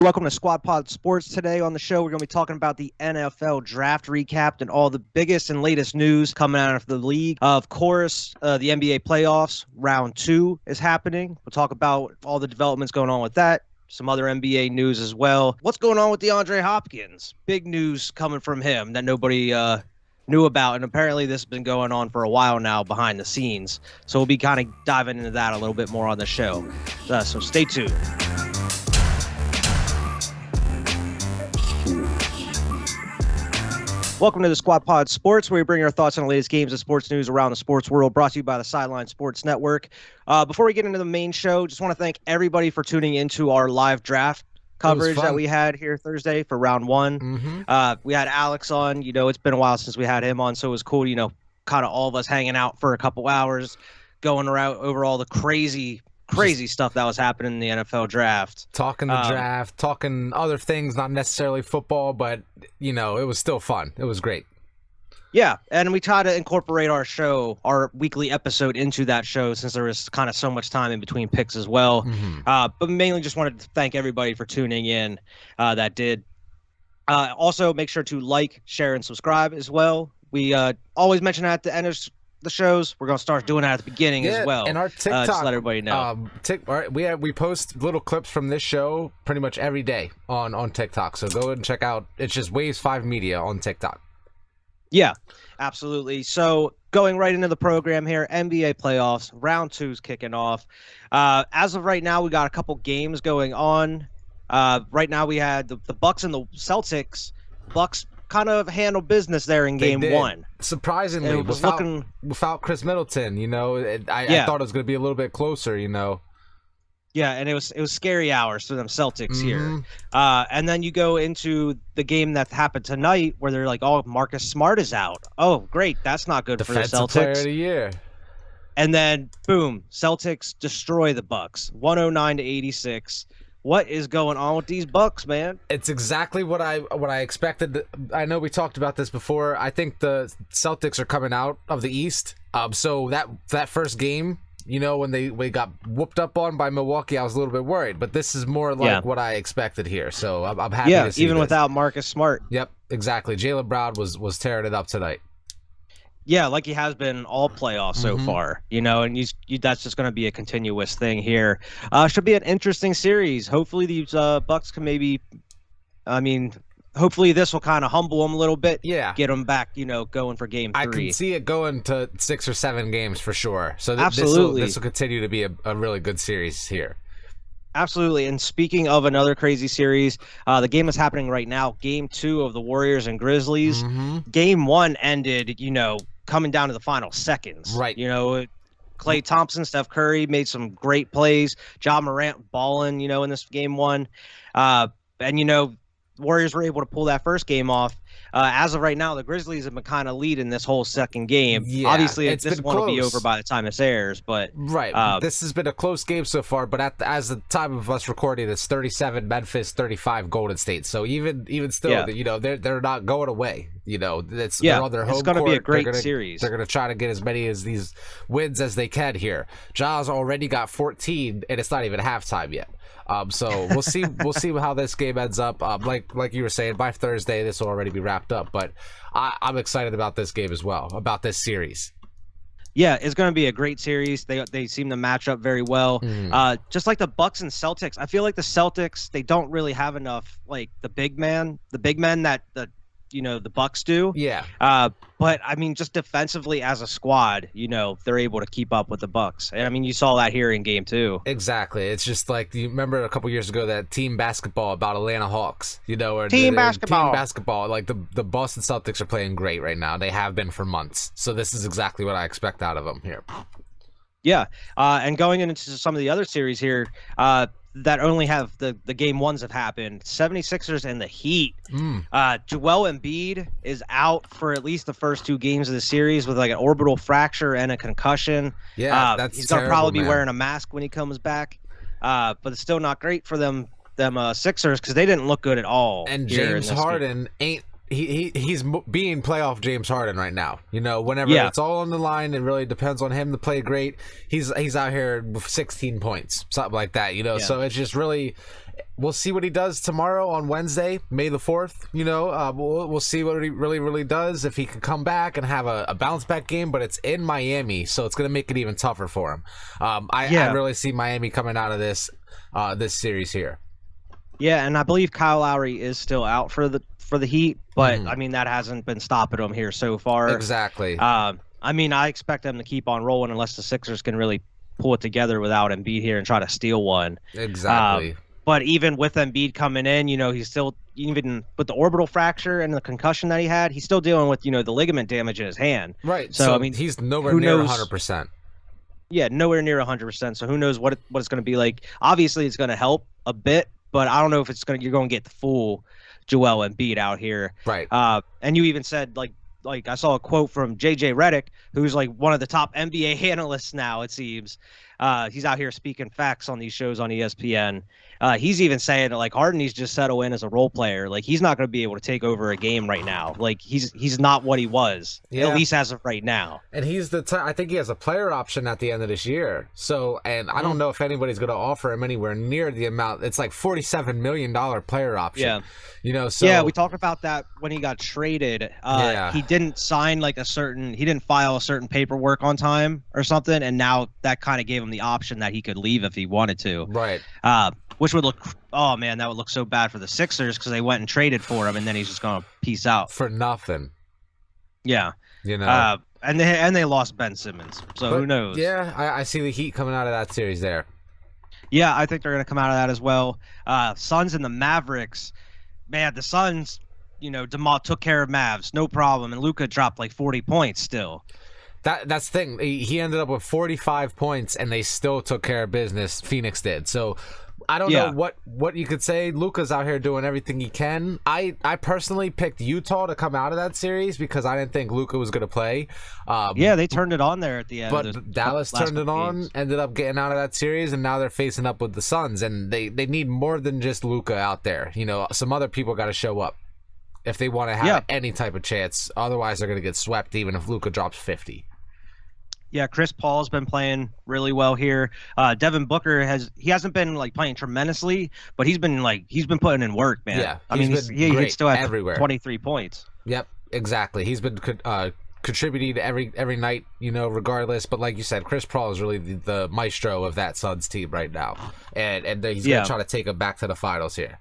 Welcome to Squad Pod Sports. Today on the show, we're going to be talking about the NFL draft recap and all the biggest and latest news coming out of the league. Of course, the NBA playoffs, round 2 is happening. We'll talk about all the developments going on with that. Some other NBA news as well. What's going on with DeAndre Hopkins? Big news coming from him that nobody knew about, and apparently this has been going on for a while now behind the scenes. So we'll be kind of diving into that a little bit more on the show. So stay tuned. Welcome to the Squad Pod Sports, where we bring our thoughts on the latest games and sports news around the sports world, brought to you by the Sideline Sports Network. Before we get into the main show, just want to thank everybody for tuning into our live draft coverage that we had here Thursday for round 1. Mm-hmm. We had Alex on. It's been a while since we had him on, so it was cool, kind of all of us hanging out for a couple hours, going around over all the crazy stuff that was happening in the NFL draft. Talking the draft, talking other things, not necessarily football, but, it was still fun. It was great. Yeah, and we try to incorporate our weekly episode into that show since there was kind of so much time in between picks as well. Mm-hmm. But mainly just wanted to thank everybody for tuning in that did. Also, make sure to like, share, and subscribe as well. We always mention that at the end of the shows. We're going to start doing that at the beginning as well. And our TikTok, just let everybody know. We post little clips from this show pretty much every day on TikTok. So go ahead and check out. It's just Waves 5 Media on TikTok. Yeah, absolutely. So going right into the program here, NBA playoffs, round 2's kicking off. As of right now, we got a couple games going on. Right now we had the Bucks and the Celtics. Bucks kind of handle business there in game 1. Surprisingly, without Chris Middleton, I thought it was going to be a little bit closer, Yeah, and it was scary hours for them Celtics here. And then you go into the game that happened tonight where they're like, oh, Marcus Smart is out. Oh, great. That's not good for the Celtics. Player of the year. And then, boom, Celtics destroy the Bucks, 109-86. What is going on with these Bucks, man? It's exactly what I expected. I know we talked about this before. I think the Celtics are coming out of the East. So that first game, when we got whooped up on by Milwaukee, I was a little bit worried. But this is more like what I expected here. So I'm happy to see even this. Without Marcus Smart. Yep, exactly. Jaylen Brown was tearing it up tonight. Yeah, like he has been all playoffs so far, and that's just going to be a continuous thing here. Should be an interesting series. Hopefully these Bucks can hopefully this will kind of humble them a little bit. Yeah. Get them back, going for game 3. I can see it going to 6 or 7 games for sure. So absolutely, this will continue to be a really good series here. Absolutely. And speaking of another crazy series, the game is happening right now. Game 2 of the Warriors and Grizzlies. Game 1 ended, coming down to the final seconds. Right. Klay Thompson, Steph Curry made some great plays. Ja Morant balling, in this game 1. And, Warriors were able to pull that first game off. As of right now, the Grizzlies have been kind of leading this whole second game. Yeah, obviously, this one will be over by the time this airs. But right, this has been a close game so far. But as the time of us recording, it's 37 Memphis, 35 Golden State. So even still, they're not going away. They're on their home it's going to be a great series. They're going to try to get as many of these wins as they can here. Ja's already got 14, and it's not even halftime yet. So we'll see how this game ends up. Like you were saying, by Thursday this will already be wrapped up. But I'm excited about this game as well, about this series. Yeah, it's going to be a great series. They seem to match up very well. Just like the Bucks and Celtics, I feel like the Celtics, they don't really have enough the big men that the Bucks do. Yeah. But just defensively as a squad, they're able to keep up with the Bucks. And you saw that here in game 2. Exactly. It's just like, you remember a couple years ago that team basketball about Atlanta Hawks, or team basketball. Like the Boston Celtics are playing great right now. They have been for months. So this is exactly what I expect out of them here. Yeah. And going into some of the other series here, that only have the game 1s have happened. 76ers and the Heat. Joel Embiid is out for at least the first 2 games of the series with an orbital fracture and a concussion. Yeah, that's he's going to probably be wearing a mask when he comes back. But it's still not great for them Sixers because they didn't look good at all. And James Harden ain't. He's being playoff James Harden right now. Whenever it's all on the line, it really depends on him to play great. He's out here with 16 points, something like that. So it's just really we'll see what he does tomorrow on Wednesday, May the 4th. We'll see what he really does, if he can come back and have a bounce back game. But it's in Miami, so it's going to make it even tougher for him. I really see Miami coming out of this series here. Yeah, and I believe Kyle Lowry is still out for the Heat, but I mean that hasn't been stopping him here so far. Exactly. I mean, I expect them to keep on rolling unless the Sixers can really pull it together without Embiid here and try to steal one. Exactly. But even with Embiid coming in, he's still, even with the orbital fracture and the concussion that he had, he's still dealing with, the ligament damage in his hand. Right. So I mean, he's nowhere near 100%. Yeah, nowhere near 100%. So who knows what it's going to be like. Obviously, it's going to help a bit, but I don't know if you're going to get the full Joel Embiid out here. Right. And you even said, like I saw a quote from JJ Redick, who's like one of the top NBA analysts now, it seems. He's out here speaking facts on these shows on ESPN. He's even saying that like Harden needs to just settle in as a role player. Like he's not going to be able to take over a game right now. Like he's not what he was, at least as of right now. And he's I think he has a player option at the end of this year. So, and I don't know if anybody's going to offer him anywhere near the amount. It's like $47 million player option. Yeah. So yeah, we talked about that when he got traded. He didn't sign he didn't file a certain paperwork on time or something, and now that kind of gave him the option that he could leave if he wanted to. Right. Which would look, oh man, that would look so bad for the Sixers because they went and traded for him, and then he's just gonna peace out for nothing. Yeah. And they lost Ben Simmons, so who knows? Yeah, I see the Heat coming out of that series there. Yeah, I think they're gonna come out of that as well. Suns and the Mavericks. Man, the Suns, DeMar took care of Mavs, no problem, and Luka dropped like 40 points still. That's the thing. He ended up with 45 points, and they still took care of business. Phoenix did. So I don't know what you could say. Luka's out here doing everything he can. I personally picked Utah to come out of that series because I didn't think Luka was going to play. They turned it on there at the end. But Dallas turned it on, ended up getting out of that series, and now they're facing up with the Suns. And they need more than just Luka out there. Some other people got to show up if they want to have any type of chance. Otherwise, they're going to get swept even if Luka drops 50. Yeah, Chris Paul's been playing really well here. Devin Booker hasn't been like playing tremendously, but he's been putting in work, man. Yeah, I mean, he still had everywhere. 23 points. Yep, exactly. He's been contributing every night, regardless. But like you said, Chris Paul is really the maestro of that Suns team right now, and he's gonna try to take them back to the finals here.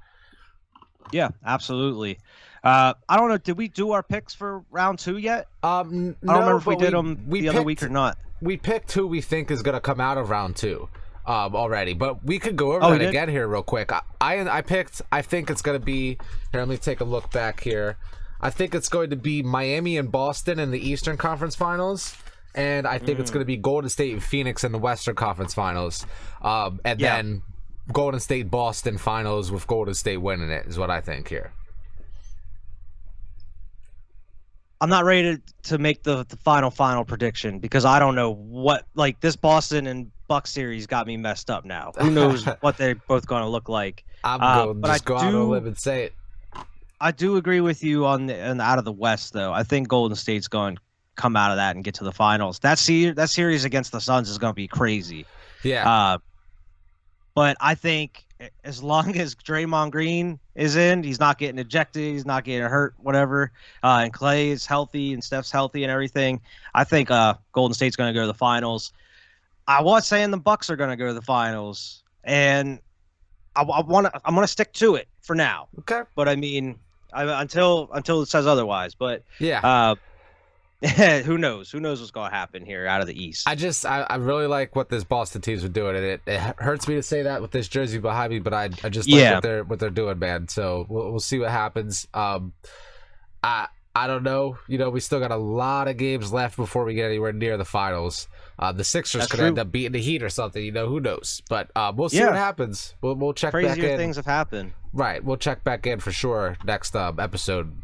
Yeah, absolutely. I don't know. Did we do our picks for round 2 yet? No, I don't remember if we did them other week or not. We picked who we think is going to come out of round 2 already, but we could go over that again here real quick. I think it's going to be, here, let me take a look back here. I think it's going to be Miami and Boston in the Eastern Conference Finals, and I think it's going to be Golden State and Phoenix in the Western Conference Finals, then Golden State Boston Finals with Golden State winning it is what I think here. I'm not ready to make the final prediction because I don't know what, like, this Boston and Bucks series got me messed up now. Who knows what they're both going to look like. I'm going to just go out on a limb and say it. I do agree with you on out of the West, though. I think Golden State's going to come out of that and get to the finals. That series against the Suns is going to be crazy. Yeah. But I think as long as Draymond Green is in, he's not getting ejected, he's not getting hurt, whatever, and Clay is healthy and Steph's healthy and everything, I think Golden State's going to go to the finals. I was saying the Bucks are going to go to the finals, and I'm going to stick to it for now. Okay. But I mean, until it says otherwise. But yeah. Who knows? Who knows what's going to happen here out of the East? I really like what this Boston teams are doing, and it hurts me to say that with this jersey behind me, but I just like what they're doing, man. So we'll see what happens. I don't know. We still got a lot of games left before we get anywhere near the finals. The Sixers could end up beating the Heat or something. Who knows? But we'll see what happens. We'll check back in. Crazier things have happened. Right. We'll check back in for sure next episode.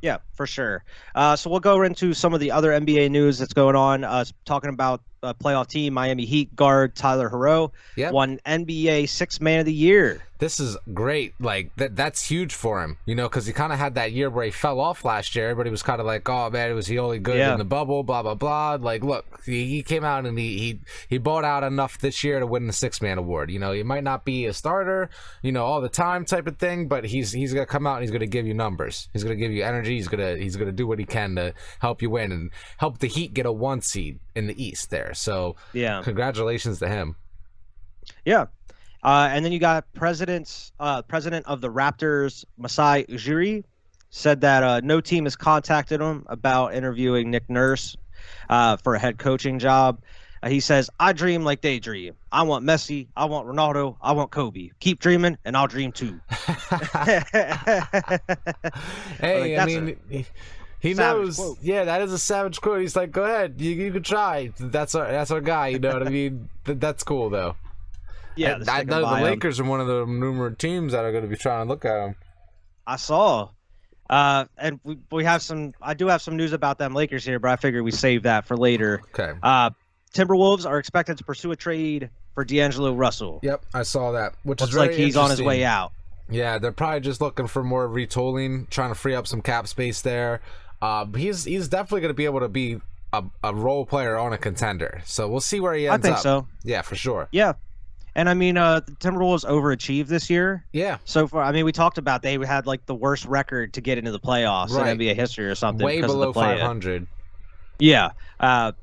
Yeah, for sure. So we'll go into some of the other NBA news that's going on. Talking about playoff team, Miami Heat guard Tyler Herro, Yep. won NBA Sixth Man of the Year. This is great. Like that's huge for him, because he kind of had that year where he fell off last year. Everybody was kind of like, oh man, was he only good in the bubble, blah blah blah. Like, look, he came out and he bought out enough this year to win the Sixth Man award. He might not be a starter, all the time type of thing, but he's gonna come out and he's gonna give you numbers. He's gonna give you energy. He's gonna do what he can to help you win and help the Heat get a 1 seed in the East there. So congratulations to him. Yeah. And then you got president of the Raptors, Masai Ujiri, said that no team has contacted him about interviewing Nick Nurse for a head coaching job. He says, I dream like they dream. I want Messi. I want Ronaldo. I want Kobe. Keep dreaming, and I'll dream too. Hey, I mean, he knows. Quote. Yeah, that is a savage quote. He's like, go ahead. You can try. That's our guy. You know what I mean? That's cool, though. Yeah, I know the Lakers are one of the numerous teams that are going to be trying to look at him. I saw, and we have some. I do have some news about them Lakers here, but I figured we save that for later. Okay. Timberwolves are expected to pursue a trade for D'Angelo Russell. Yep, I saw that. Which looks is very like he's on his way out. Yeah, they're probably just looking for more retooling, trying to free up some cap space there. He's definitely going to be able to be a role player on a contender. So we'll see where he ends up. I think so. Yeah, for sure. Yeah. And I mean, the Timberwolves overachieved this year. Yeah. So far, I mean, we talked about they had like the worst record to get into the playoffs in NBA history or something. Way below 500. Yeah.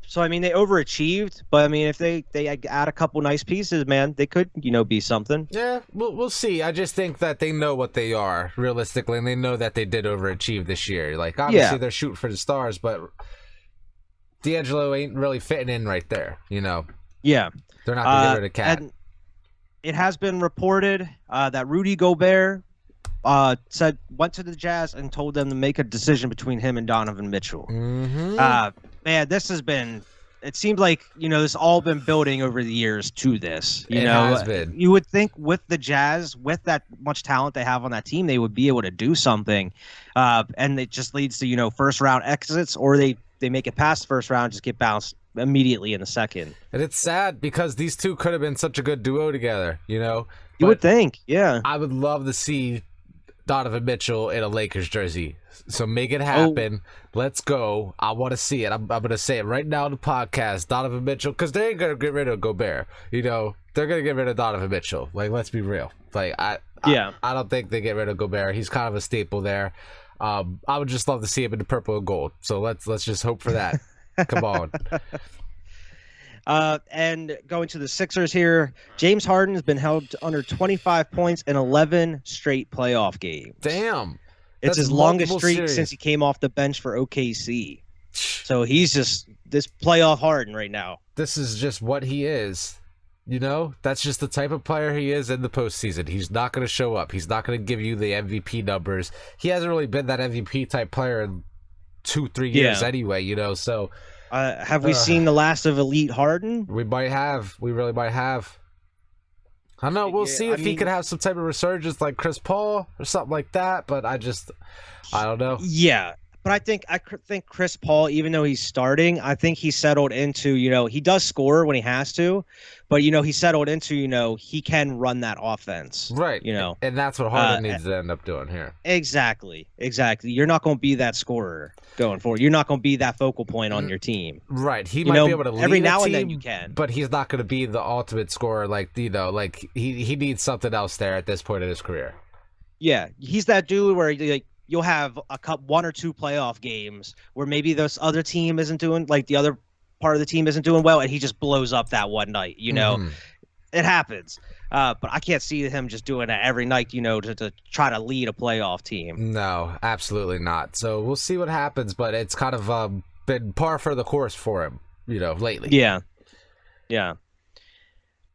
So I mean, they overachieved, but I mean, if they add a couple nice pieces, man, they could be something. Yeah, we'll see. I just think that they know what they are realistically, and they know that they did overachieve this year. Like obviously they're shooting for the stars, but D'Angelo ain't really fitting in right there. Yeah. They're not gonna get rid of Cat. And it has been reported that Rudy Gobert went to the Jazz and told them to make a decision between him and Donovan Mitchell. Mm-hmm. Man, this has been. It seems like this all been building over the years to this. It has been. You would think with the Jazz, with that much talent they have on that team, they would be able to do something, and it just leads to first round exits, or they make it past the first round, just get bounced immediately in the second. And it's sad because these two could have been such a good duo together. You would think, yeah. I would love to see Donovan Mitchell in a Lakers jersey. So make it happen. Let's go. I want to see it. I'm going to say it right now on the podcast. Donovan Mitchell, because they ain't going to get rid of Gobert. They're going to get rid of Donovan Mitchell. Like, let's be real. Like, I don't think they get rid of Gobert. He's kind of a staple there. I would just love to see him in the purple and gold. So let's just hope for that. Come on. And going to the Sixers here, James Harden has been held to under 25 points in 11 straight playoff games. Damn. It's his longest streak since he came off the bench for OKC. So he's just this playoff Harden right now. This is just what he is. That's just the type of player he is in the postseason. He's not going to show up. He's not going to give you the MVP numbers. He hasn't really been that MVP type player in 2-3 years anyway, so have we seen the last of elite Harden? We might have. We really might have. I don't know. We'll see if he could have some type of resurgence like Chris Paul or something like that, but I don't know. Yeah. But I think Chris Paul, even though he's starting, I think he settled into, he does score when he has to, but he settled into, he can run that offense. Right. And that's what Harden needs to end up doing here. Exactly. You're not going to be that scorer going forward. You're not going to be that focal point on your team. Right. He might be able to lead every now a and team, then you can. But he's not going to be the ultimate scorer like he needs something else there at this point in his career. Yeah, he's that dude where you'll have one or two playoff games where maybe this other team isn't doing, like the other part of the team isn't doing well, and he just blows up that one night. It happens. But I can't see him just doing that every night, to try to lead a playoff team. No, absolutely not. So we'll see what happens, but it's kind of been par for the course for him, lately. Yeah.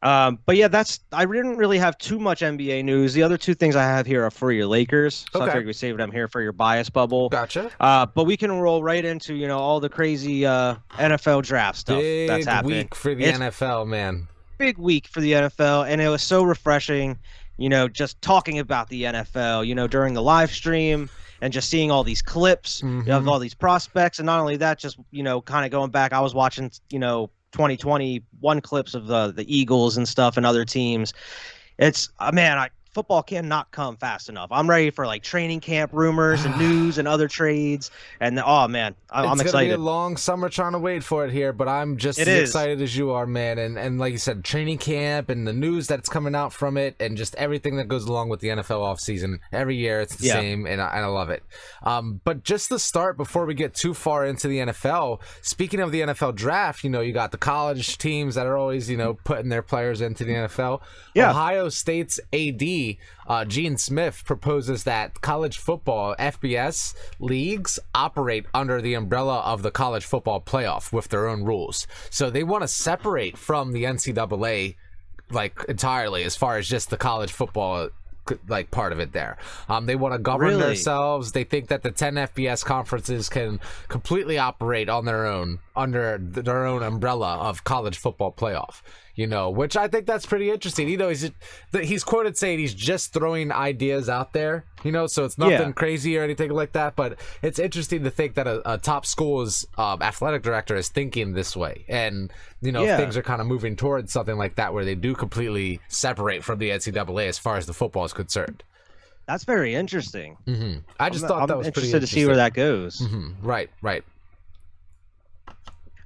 But yeah, I didn't really have too much NBA news. The other two things I have here are for your Lakers. So I figured we saved them here for your bias bubble. Gotcha. But we can roll right into, all the crazy NFL draft stuff that's happening. Big week for the NFL, man. Big week for the NFL, and it was so refreshing, just talking about the NFL, during the live stream and just seeing all these clips of all these prospects. And not only that, just, kind of going back, I was watching, 2021 clips of the Eagles and stuff and other teams. It's man, football cannot come fast enough. I'm ready for like training camp rumors and news and other trades. And oh man, I'm it's excited. It's gonna be a long summer trying to wait for it here, but I'm just as excited as you are, man. And like you said, training camp and the news that's coming out from it, and just everything that goes along with the NFL offseason. Every year it's the same, and I love it. But just to start, before we get too far into the NFL, speaking of the NFL draft, you got the college teams that are always putting their players into the NFL. Yeah. Ohio State's AD, Gene Smith, proposes that college football FBS leagues operate under the umbrella of the college football playoff with their own rules. So they want to separate from the NCAA like entirely as far as just the college football like part of it there. They want to govern themselves. They think that the 10 FBS conferences can completely operate on their own under their own umbrella of college football playoff. Which I think that's pretty interesting. He's quoted saying he's just throwing ideas out there, so it's nothing crazy or anything like that. But it's interesting to think that a top school's athletic director is thinking this way. And, things are kind of moving towards something like that where they do completely separate from the NCAA as far as the football is concerned. That's very interesting. Mm-hmm. I just thought that was pretty interesting. To see where that goes. Mm-hmm. Right.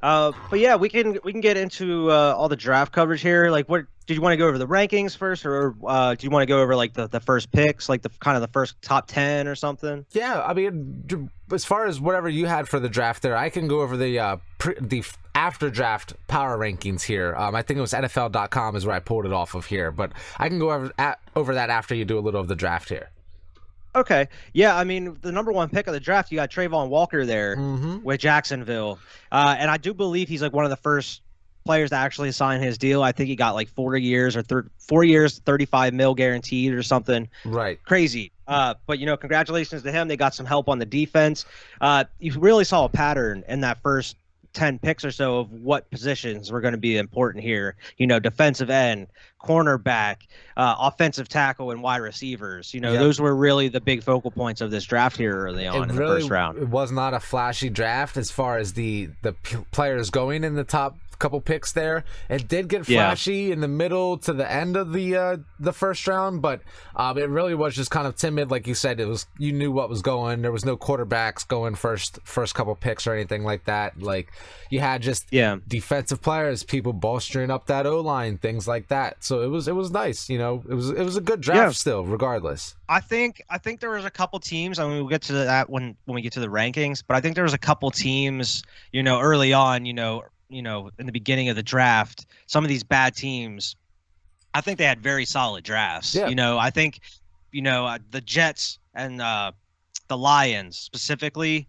But yeah, we can get into all the draft coverage here. Like, what did you want to go over the rankings first, or do you want to go over like the first picks, like the kind of the first top 10 or something? Yeah, I mean, as far as whatever you had for the draft there, I can go over the after draft power rankings here. I think it was NFL.com is where I pulled it off of here, but I can go over that after you do a little of the draft here. Okay. Yeah, I mean, the number one pick of the draft, you got Trayvon Walker there with Jacksonville. And I do believe he's like one of the first players to actually sign his deal. I think he got like 4 years or 4 years, 35 mil guaranteed or something. Right. Crazy. But, congratulations to him. They got some help on the defense. You really saw a pattern in that first 10 picks or so of what positions were going to be important here. Defensive end, cornerback, offensive tackle, and wide receivers. Those were really the big focal points of this draft here early on in the first round. It was not a flashy draft as far as the players going in the top couple picks there. It did get flashy in the middle to the end of the first round, but it really was just kind of timid. Like you said, you knew what was going. There was no quarterbacks going first couple picks or anything like that. Like you had just defensive players, people bolstering up that O-line, things like that. So it was nice. It was a good draft still, regardless. I think there was a couple teams. I mean, we'll get to that when we get to the rankings, but I think there was a couple teams, early on, in the beginning of the draft, some of these bad teams, I think they had very solid drafts. Yeah. I think, the Jets and the Lions specifically,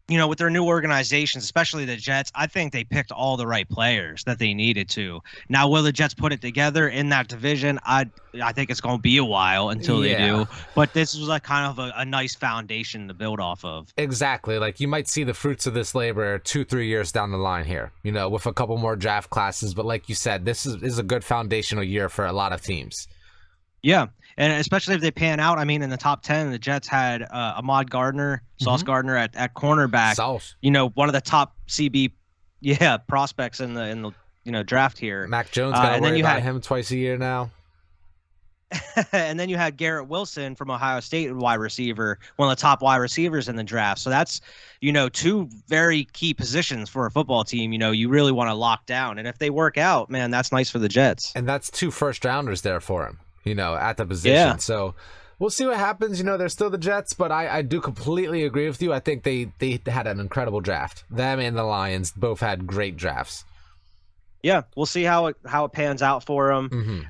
with their new organizations, especially the Jets, I think they picked all the right players that they needed to. Now, will the Jets put it together in that division? I think it's going to be a while until they do. But this was like kind of a nice foundation to build off of. Exactly. Like you might see the fruits of this labor 2-3 years down the line here, with a couple more draft classes. But like you said, this is a good foundational year for a lot of teams. Yeah. And especially if they pan out, I mean, in the top 10, the Jets had Ahmad Gardner, Sauce Gardner at cornerback. Sauce. One of the top CB, prospects in the draft here. Mac Jones got to worry about him twice a year now. And then you had Garrett Wilson from Ohio State, wide receiver, one of the top wide receivers in the draft. So that's, two very key positions for a football team. You really want to lock down. And if they work out, man, that's nice for the Jets. And that's 2 first-rounders there for him. At the position. Yeah. So we'll see what happens. They're still the Jets, but I do completely agree with you. I think they had an incredible draft. Them and the Lions both had great drafts. Yeah, we'll see how it pans out for them.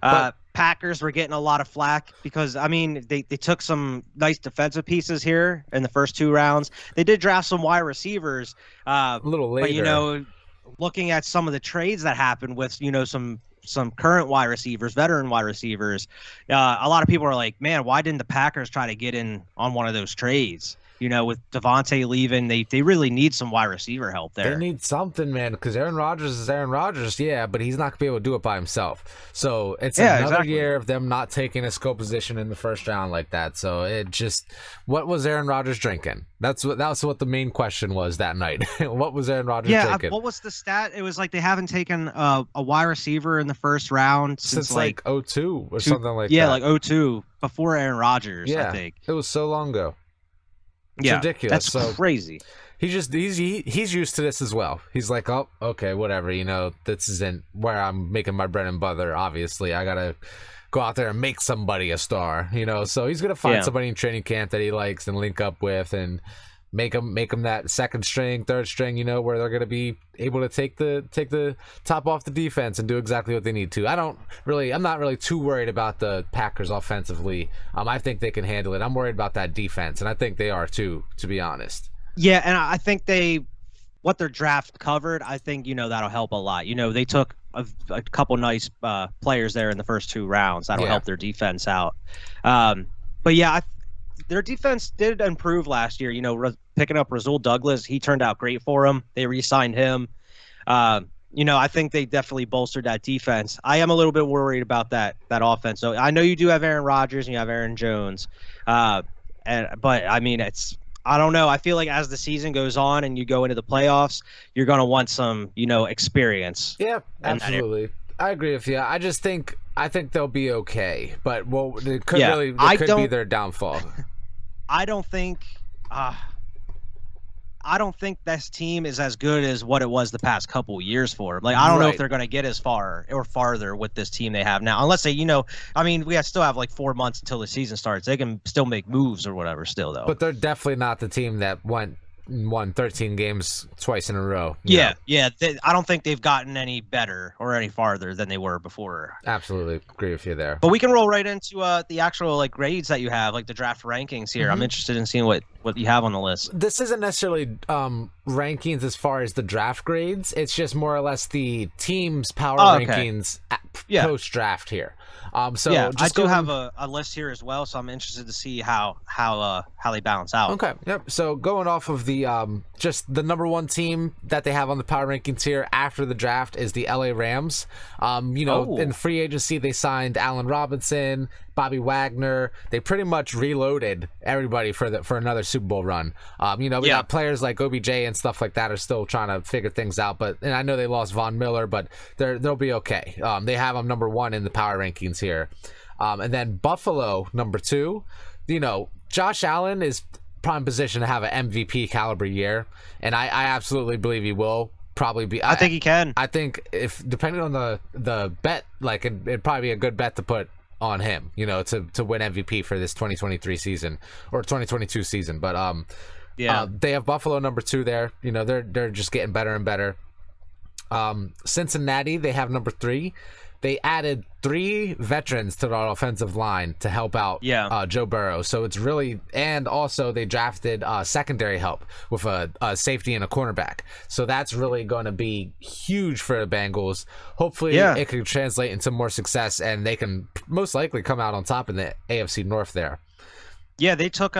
Packers were getting a lot of flack because, I mean, they took some nice defensive pieces here in the first 2 rounds. They did draft some wide receivers. A little later. But, looking at some of the trades that happened with, some current wide receivers, veteran wide receivers, a lot of people are like, man, why didn't the Packers try to get in on one of those trades? With Devontae leaving, they really need some wide receiver help there. They need something, man, because Aaron Rodgers is Aaron Rodgers, yeah, but he's not going to be able to do it by himself. So it's another year of them not taking a skill position in the first round like that. So it just, what was Aaron Rodgers drinking? That's what the main question was that night. What was Aaron Rodgers drinking? What was the stat? It was like they haven't taken a wide receiver in the first round since like 02 or something like that. Yeah, like 02, before Aaron Rodgers, I think. It was so long ago. It's ridiculous. That's crazy. He's used to this as well. He's like, oh, okay, whatever. This isn't where I'm making my bread and butter. Obviously, I gotta go out there and make somebody a star. So he's gonna find somebody in training camp that he likes and link up with and make them that second string, third string. Where they're gonna be able to take the top off the defense and do exactly what they need to. I'm not really too worried about the Packers offensively. I think they can handle it. I'm worried about that defense, and I think they are too, to be honest. Yeah, and I think what their draft covered, I think, that'll help a lot. They took a couple nice players there in the first 2 rounds. That'll help their defense out. But yeah, their defense did improve last year. Picking up Rasul Douglas, he turned out great for them. They re-signed him. I think they definitely bolstered that defense. I am a little bit worried about that offense. So I know you do have Aaron Rodgers and you have Aaron Jones, but I mean, I don't know. I feel like as the season goes on and you go into the playoffs, you're going to want some, experience. Yeah, absolutely. I agree with you. I think they'll be okay, but it could be their downfall. I don't think this team is as good as what it was the past couple years for them. Like, I don't know if they're going to get as far or farther with this team they have now, unless they, we still have like 4 months until the season starts. They can still make moves or whatever still, though. But they're definitely not the team that won 13 games twice in a row. I don't think they've gotten any better or any farther than they were before. Absolutely agree with you there. But we can roll right into the actual grades that you have, like the draft rankings here. I'm interested in seeing what you have on the list. This isn't necessarily rankings as far as the draft grades. It's just more or less the team's power rankings post-draft here. I do have a list here as well, so I'm interested to see how they balance out. Okay. Yep. So going off of the just the number 1 team that they have on the power rankings here after the draft is the LA Rams. In free agency they signed Allen Robinson, Bobby Wagner. They pretty much reloaded everybody for another Super Bowl run. We got players like OBJ and stuff like that are still trying to figure things out. And I know they lost Von Miller, but they'll be okay. They have them number 1 in the power rankings here. And then Buffalo number 2. Josh Allen is prime position to have an MVP caliber year, and I absolutely believe he will. Probably be. I think he can. I think if depending on the bet, like it'd probably be a good bet to put on him, to win MVP for this 2023 season or 2022 season. But they have Buffalo number 2 there. They're just getting better and better. Cincinnati, they have number 3. They added 3 veterans to their offensive line to help out Joe Burrow. So it's really, and also they drafted secondary help with a safety and a cornerback. So that's really going to be huge for the Bengals. Hopefully it can translate into more success and they can most likely come out on top in the AFC North there. Yeah, they took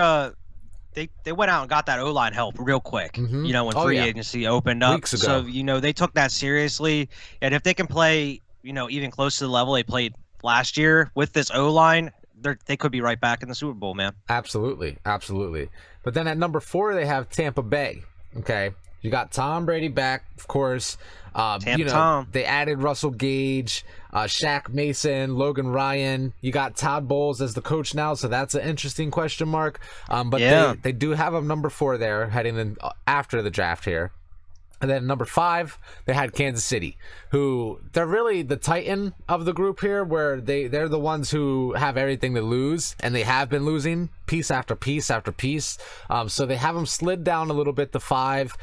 They went out and got that O-line help real quick, when free agency opened up. Weeks ago. So, they took that seriously. And if they can play, even close to the level they played last year with this O-line, they could be right back in the Super Bowl, man. Absolutely. Absolutely. But then at number 4, they have Tampa Bay. Okay. You got Tom Brady back, of course. Tom. They added Russell Gage, Shaq Mason, Logan Ryan. You got Todd Bowles as the coach now, so that's an interesting question mark. But they do have him number 4 there heading in after the draft here. And then number 5, they had Kansas City, who they're really the titan of the group here, where they're the ones who have everything to lose, and they have been losing piece after piece after piece. So they have them slid down a little bit to 5.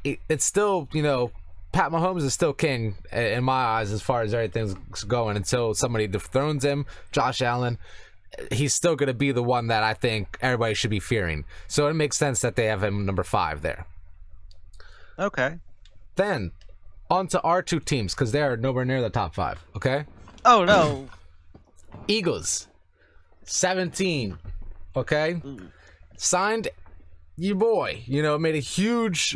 It's still, Pat Mahomes is still king in my eyes as far as everything's going until somebody dethrones him. Josh Allen, he's still going to be the one that I think everybody should be fearing. So it makes sense that they have him number 5 there. Okay. Then, on to our 2 teams, because they're nowhere near the top 5, okay? Oh, no. Eagles, 17, okay? signed your boy. Made a huge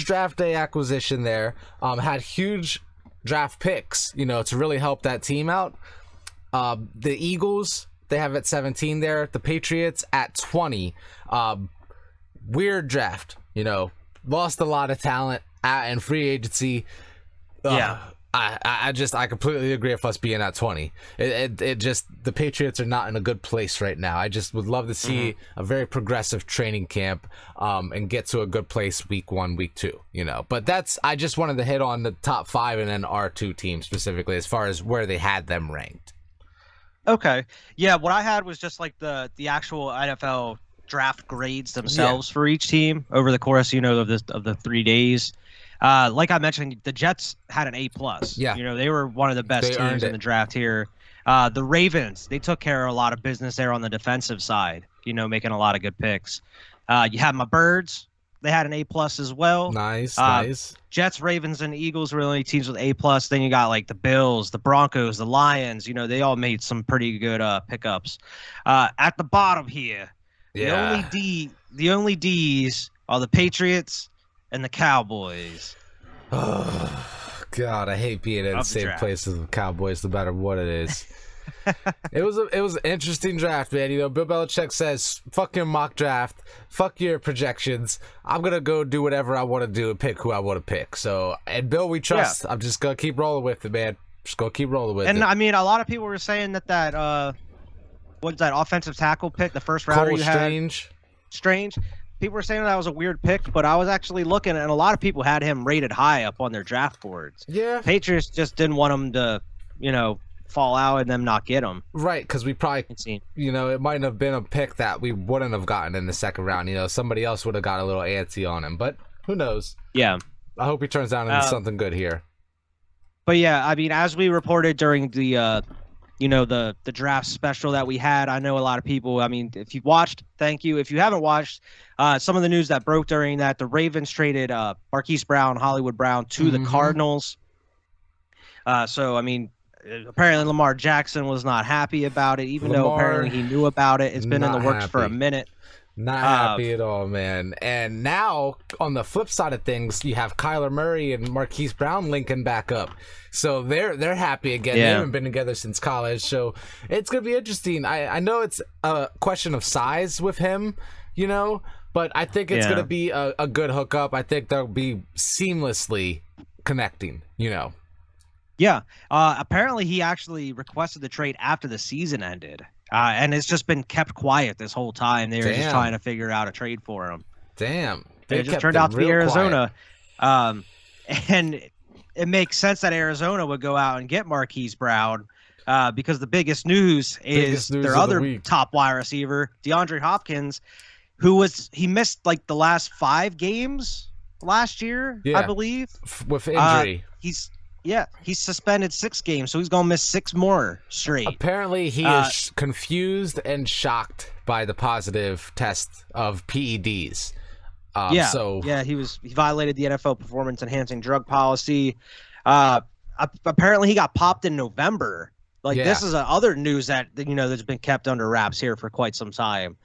draft day acquisition there. Had huge draft picks, to really help that team out. The Eagles, they have at 17 there. The Patriots at 20. Weird draft, lost a lot of talent in free agency. I completely agree with us being at 20. It just, the Patriots are not in a good place right now. I just would love to see a very progressive training camp and get to a good place week 1, week 2, But I just wanted to hit on the top 5 and then our 2 teams specifically as far as where they had them ranked. Okay. Yeah, what I had was just like the actual NFL draft grades themselves for each team over the course, of the 3 days. Like I mentioned, the Jets had an A+. Yeah. They were one of the best teams in the draft here. The Ravens, they took care of a lot of business there on the defensive side, making a lot of good picks. You have my Birds. They had an A+ as well. Nice. Jets, Ravens, and Eagles were the only teams with A+. Then you got like the Bills, the Broncos, the Lions. They all made some pretty good pickups. At the bottom here, the only D's are the Patriots and the Cowboys. Oh, God, I hate being in the same place as the Cowboys, no matter what it is. It was an interesting draft, man. Bill Belichick says, "Fuck your mock draft, fuck your projections. I'm gonna go do whatever I want to do and pick who I want to pick." So, and Bill, we trust. Yeah. I'm just gonna keep rolling with it, man. Just gonna keep rolling with it. And I mean, a lot of people were saying that what's that offensive tackle pick, the first rounder you had? Strange. People were saying that was a weird pick, but I was actually looking, and a lot of people had him rated high up on their draft boards. Yeah. Patriots just didn't want him to, fall out and them not get him. Right, because we probably, it might have been a pick that we wouldn't have gotten in the second round. Somebody else would have got a little antsy on him, but who knows? Yeah. I hope he turns out into something good here. But yeah, I mean, as we reported during the the draft special that we had, I know a lot of people, I mean, if you watched, thank you. If you haven't watched, some of the news that broke during that, the Ravens traded Marquise Brown, Hollywood Brown to the Cardinals. So, I mean, apparently Lamar Jackson was not happy about it, even though apparently he knew about it. It's been in the works for a minute. Not happy at all, man. And now, on the flip side of things, you have Kyler Murray and Marquise Brown linking back up. So they're happy again. Yeah. They haven't been together since college. So it's going to be interesting. I know it's a question of size with him, but I think it's going to be a good hookup. I think they'll be seamlessly connecting, Yeah. Apparently, he actually requested the trade after the season ended. And it's just been kept quiet this whole time. They were just trying to figure out a trade for him. Damn. It just turned out to be Arizona. And it makes sense that Arizona would go out and get Marquise Brown because the biggest news is their other top wide receiver, DeAndre Hopkins, he missed like the last 5 games last year, I believe. With injury. He's suspended 6 games, so he's going to miss 6 more straight. Apparently, he is confused and shocked by the positive test of PEDs. He violated the NFL performance-enhancing drug policy. Apparently, he got popped in November. This is other news that that's been kept under wraps here for quite some time.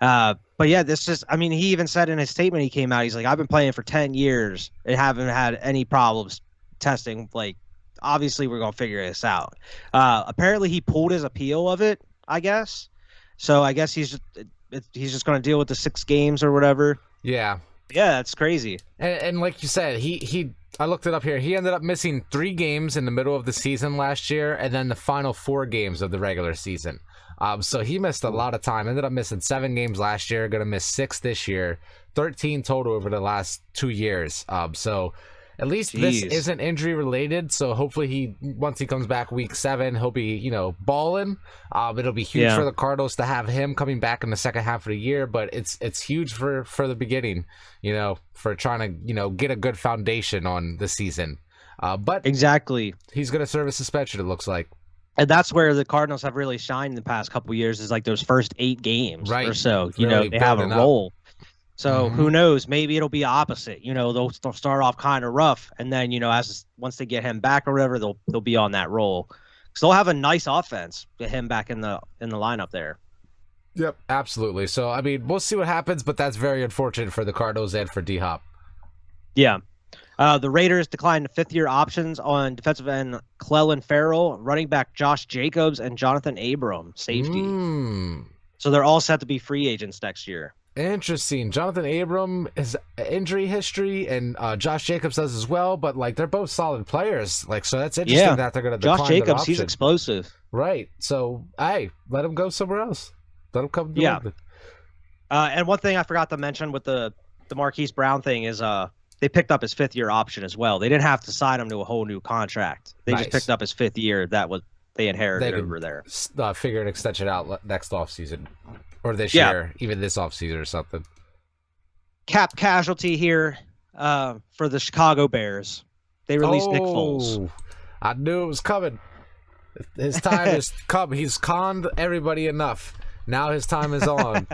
But yeah, he even said in his statement he came out, he's like, I've been playing for 10 years and haven't had any problems testing. Obviously we're gonna figure this out. Apparently he pulled his appeal of it, I guess. So I guess he's just gonna deal with the 6 games or whatever. Yeah, that's crazy. And like you said, I looked it up here. He ended up missing 3 games in the middle of the season last year, and then the final 4 games of the regular season. So he missed a lot of time. Ended up missing 7 games last year. Gonna miss 6 this year. 13 total over the last 2 years. So at least this isn't injury related, so hopefully once he comes back week 7, he'll be, balling. It'll be huge for the Cardinals to have him coming back in the second half of the year, but it's huge for the beginning, for trying to, get a good foundation on the season. But exactly, he's going to serve a suspension, it looks like. And that's where the Cardinals have really shined the past couple of years, is like those first 8 games or so. Really they have a roll. So who knows? Maybe it'll be opposite. They'll start off kind of rough, and then once they get him back or whatever, they'll be on that roll. So they'll have a nice offense. Get him back in the lineup there. Yep, absolutely. So, I mean, we'll see what happens, but that's very unfortunate for the Cardinals and for D-Hop. Yeah. The Raiders declined 5th-year options on defensive end Clelin Ferrell, running back Josh Jacobs, and Jonathan Abram, safety. So they're all set to be free agents next year. Interesting. Jonathan Abram is injury history, and Josh Jacobs does as well, but like they're both solid players. Like, so that's interesting that they're going to decline Josh Jacobs, option. he's explosive. Right. So, hey, let him go somewhere else. Let him come. And one thing I forgot to mention with the Marquise Brown thing is they picked up his 5th-year option as well. They didn't have to sign him to a whole new contract. They just picked up his 5th year. That was they inherited over there. Figure an extension out next offseason. Or this year, even this offseason or something. Cap casualty here for the Chicago Bears. They released Nick Foles. I knew it was coming. His time has come. He's conned everybody enough. Now his time is on.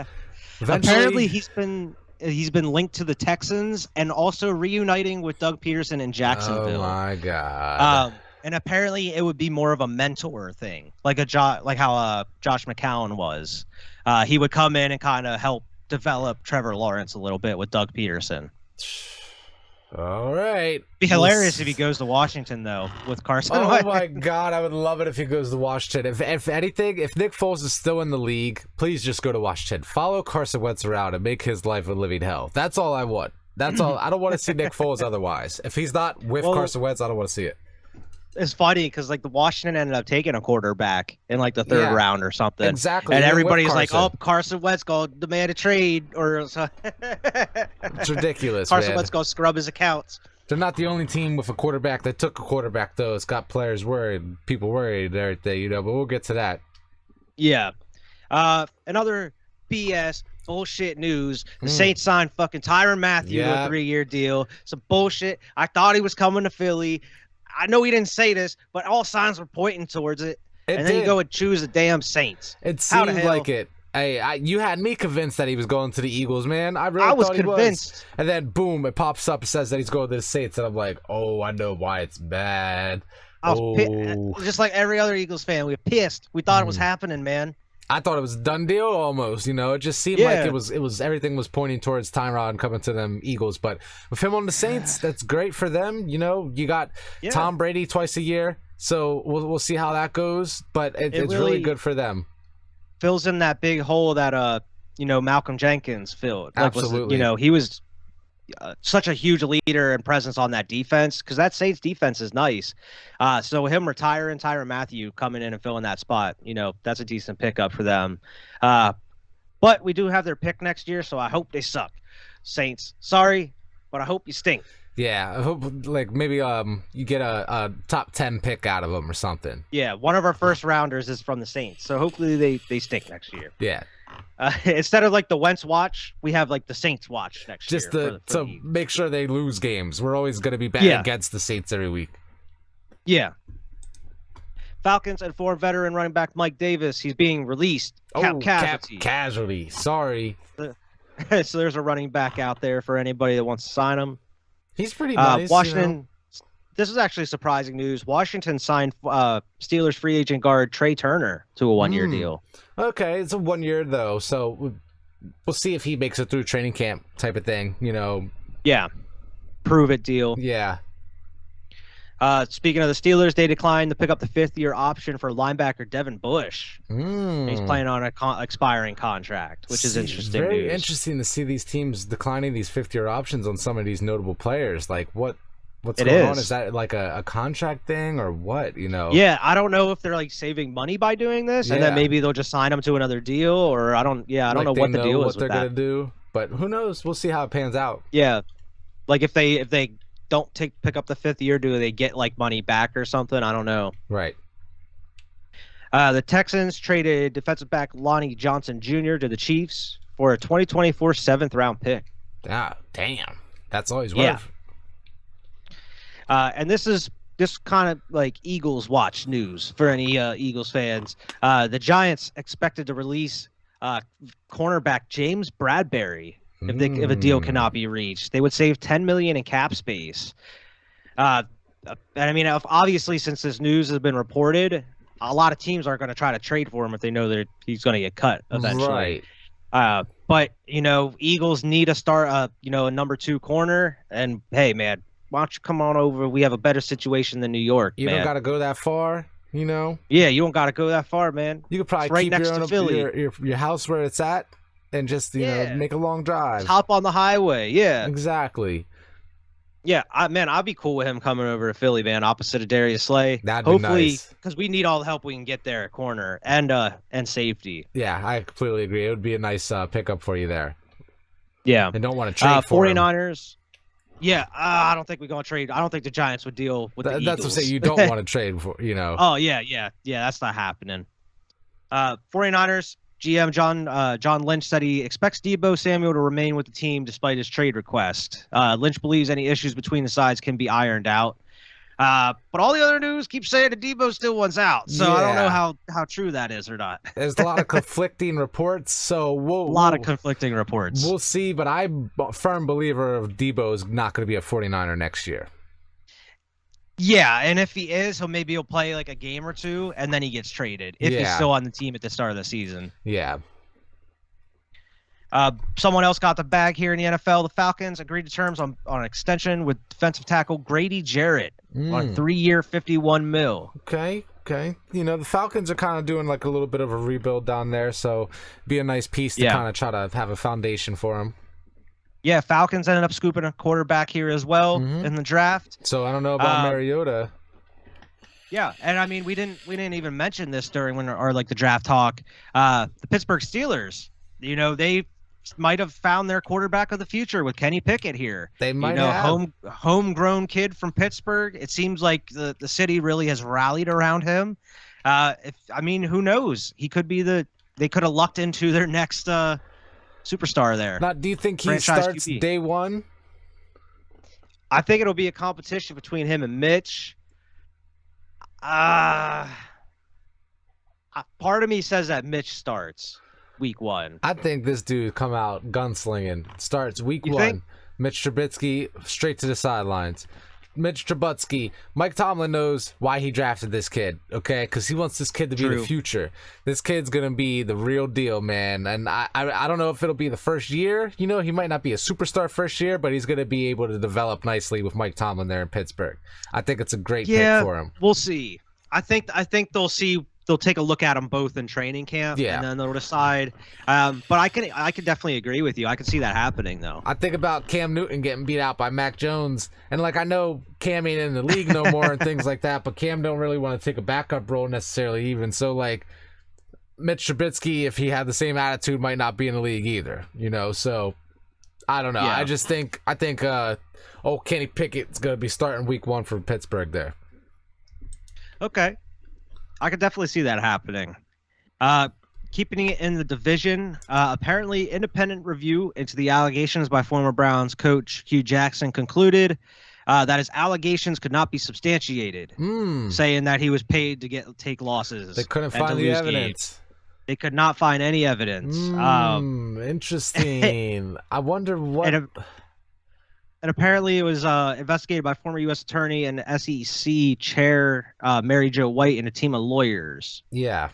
Apparently, he's been linked to the Texans and also reuniting with Doug Peterson in Jacksonville. Oh my God. And apparently, it would be more of a mentor thing, like how Josh McCown was. He would come in and kind of help develop Trevor Lawrence a little bit with Doug Peterson. All right. It'd be hilarious if he goes to Washington, though, with Carson Wentz. Oh, my God. I would love it if he goes to Washington. If anything, if Nick Foles is still in the league, please just go to Washington. Follow Carson Wentz around and make his life a living hell. That's all I want. That's all. I don't want to see Nick Foles otherwise. If he's not with Carson Wentz, I don't want to see it. It's funny because like the Washington ended up taking a quarterback in like the 3rd round or something. Exactly. And everybody's like, "Oh, Carson Wentz going to demand a trade," or it's ridiculous. Carson Wentz going to scrub his accounts. They're not the only team with a quarterback that took a quarterback though. It's got players worried, people worried, and everything, you know. But we'll get to that. Yeah. Another BS bullshit news. The Saints signed fucking Tyrann Mathieu to a 3-year deal. Some bullshit. I thought he was coming to Philly. I know he didn't say this, but all signs were pointing towards it. And then you go and choose the damn Saints. It seemed like it. Hey, you had me convinced that he was going to the Eagles, man. I was convinced. And then, boom, it pops up and says that he's going to the Saints. And I'm like, oh, I know why it's bad. I was just like every other Eagles fan. We were pissed. We thought it was happening, man. I thought it was a done deal almost, you know. It just seemed like it was everything was pointing towards Tyrod coming to them Eagles. But with him on the Saints, that's great for them. You know, you got Tom Brady twice a year, so we'll see how that goes. But it's really good for them. Fills in that big hole that Malcolm Jenkins filled. Absolutely. He was such a huge leader and presence on that defense because that Saints defense is nice. So him retiring, Tyrann Mathieu coming in and filling that spot, that's a decent pickup for them. But we do have their pick next year, so I hope they suck. Saints, sorry, but I hope you stink. Yeah, I hope maybe you get a top 10 pick out of them or something. Yeah, one of our first rounders is from the Saints, so hopefully they stink next year. Yeah. Instead of the Wentz watch, we have the Saints watch next year. Just to make sure they lose games. We're always going to be betting against the Saints every week. Yeah. Falcons and former veteran running back Mike Davis. He's being released. Casualty. Sorry. So there's a running back out there for anybody that wants to sign him. He's pretty nice. Washington. This is actually surprising news. Washington signed Steelers free agent guard Trey Turner to a 1-year deal. Okay, it's a 1 year though, so we'll see if he makes it through training camp type of thing. Yeah, prove it deal. Yeah. Speaking of the Steelers, they declined to pick up the 5th-year option for linebacker Devin Bush. He's playing on an expiring contract, which is interesting. Very interesting to see these teams declining these 5th-year options on some of these notable players. What's going on? Is that a contract thing or what? Yeah, I don't know if they're saving money by doing this, and then maybe they'll just sign them to another deal, or I don't know what the deal is. What they're gonna do, but who knows? We'll see how it pans out. Yeah, if they don't pick up the 5th year, do they get money back or something? I don't know. Right. The Texans traded defensive back Lonnie Johnson Jr. to the Chiefs for a 2024 7th-round pick. Ah, damn. That's always worth. And this kind of Eagles watch news for any Eagles fans. The Giants expected to release cornerback James Bradbury if a deal cannot be reached. They would save $10 million in cap space. And I mean, obviously, since this news has been reported, a lot of teams aren't going to try to trade for him if they know that he's going to get cut eventually. Right. But Eagles need a a number 2 corner, and hey, man, why don't you come on over? We have a better situation than New York. You don't got to go that far, Yeah, you don't got to go that far, man. You could probably right keep next to Philly. your house where it's at, and just make a long drive. Just hop on the highway. Yeah, exactly. Yeah, I'd be cool with him coming over to Philly, man, opposite of Darius Slay. That'd be nice. Because we need all the help we can get there at corner and safety. Yeah, I completely agree. It would be a nice pickup for you there. Yeah. And don't want to trade for 49ers. Yeah, I don't think we're going to trade. I don't think the Giants would deal with the Eagles. That's what I'm saying. You don't want to trade for, Oh, yeah. That's not happening. 49ers. GM John Lynch said he expects Deebo Samuel to remain with the team despite his trade request. Lynch believes any issues between the sides can be ironed out. But all the other news keeps saying that Deebo still wants out. So I don't know how true that is or not. There's a lot of conflicting reports. So of conflicting reports. We'll see, but I'm a firm believer of Deebo is not going to be a 49er next year. Yeah, and if he is, maybe he'll play like a game or two, and then he gets traded if he's still on the team at the start of the season. Yeah. Someone else got the bag here in the NFL. The Falcons agreed to terms on an extension with defensive tackle Grady Jarrett on a 3-year, $51 million. Okay. The Falcons are kind of doing like a little bit of a rebuild down there, so be a nice piece to kind of try to have a foundation for them. Yeah, Falcons ended up scooping a quarterback here as well in the draft. So I don't know about Mariota. Yeah, and I mean we didn't even mention this during the draft talk. The Pittsburgh Steelers, they might have found their quarterback of the future with Kenny Pickett here. They might have homegrown kid from Pittsburgh. It seems like the city really has rallied around him. Who knows? He could be they could have lucked into their next superstar there. Now, do you think he starts QB. Day one? I think it'll be a competition between him and Mitch. Part of me says that Mitch starts week 1. I think this dude come out gunslinging. Starts week 1. Think? Mitch Trubisky straight to the sidelines. Mitch Trubisky. Mike Tomlin knows why he drafted this kid, okay? Because he wants this kid to be the future. This kid's going to be the real deal, man. And I don't know if it'll be the first year. He might not be a superstar first year, but he's going to be able to develop nicely with Mike Tomlin there in Pittsburgh. I think it's a great pick for him. We'll see. I think they'll take a look at them both in training camp, and then they'll decide. But I can definitely agree with you. I can see that happening, though. I think about Cam Newton getting beat out by Mac Jones, and I know Cam ain't in the league no more and things like that, but Cam don't really want to take a backup role necessarily even. So Mitch Trubisky, if he had the same attitude, might not be in the league either. So I don't know. Yeah. I think Kenny Pickett's gonna be starting week 1 for Pittsburgh there. Okay. I could definitely see that happening. Keeping it in the division, apparently independent review into the allegations by former Browns coach Hugh Jackson concluded that his allegations could not be substantiated, saying that he was paid to take losses. They couldn't find the evidence. Games. They could not find any evidence. Interesting. I wonder what... And apparently it was investigated by former U.S. Attorney and SEC Chair Mary Jo White and a team of lawyers. Yeah.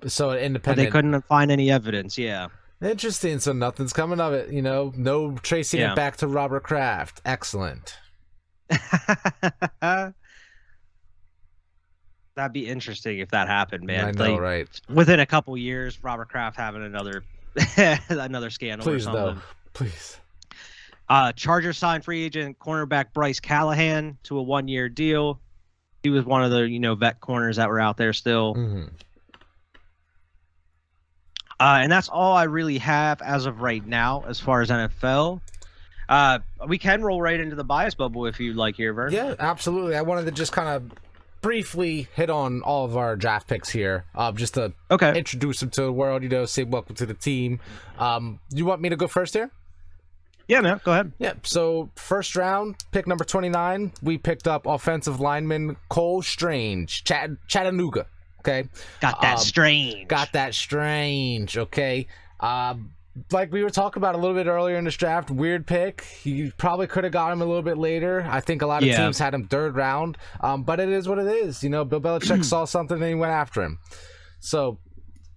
So independent. But they couldn't find any evidence, yeah. Interesting. So nothing's coming of it, no tracing it back to Robert Kraft. Excellent. That'd be interesting if that happened, man. I know, right? Within a couple years, Robert Kraft having another scandal or something. Though. Please. Chargers signed free agent cornerback Bryce Callahan to a 1-year deal. He was one of the vet corners that were out there still. And that's all I really have as of right now as far as NFL. We can roll right into the bias bubble if you'd like here, Vern. Yeah, absolutely. I wanted to just kind of briefly hit on all of our draft picks here, just to introduce them to the world, say welcome to the team. You want me to go first here? Yeah, man, go ahead. Yeah, so first round, pick number 29, we picked up offensive lineman Cole Strange, Chattanooga, okay? Got that strange, okay? like we were talking about a little bit earlier in this draft, weird pick. You probably could have got him a little bit later. I think a lot of teams had him third round, but it is what it is. You know, Bill Belichick saw something and he went after him. So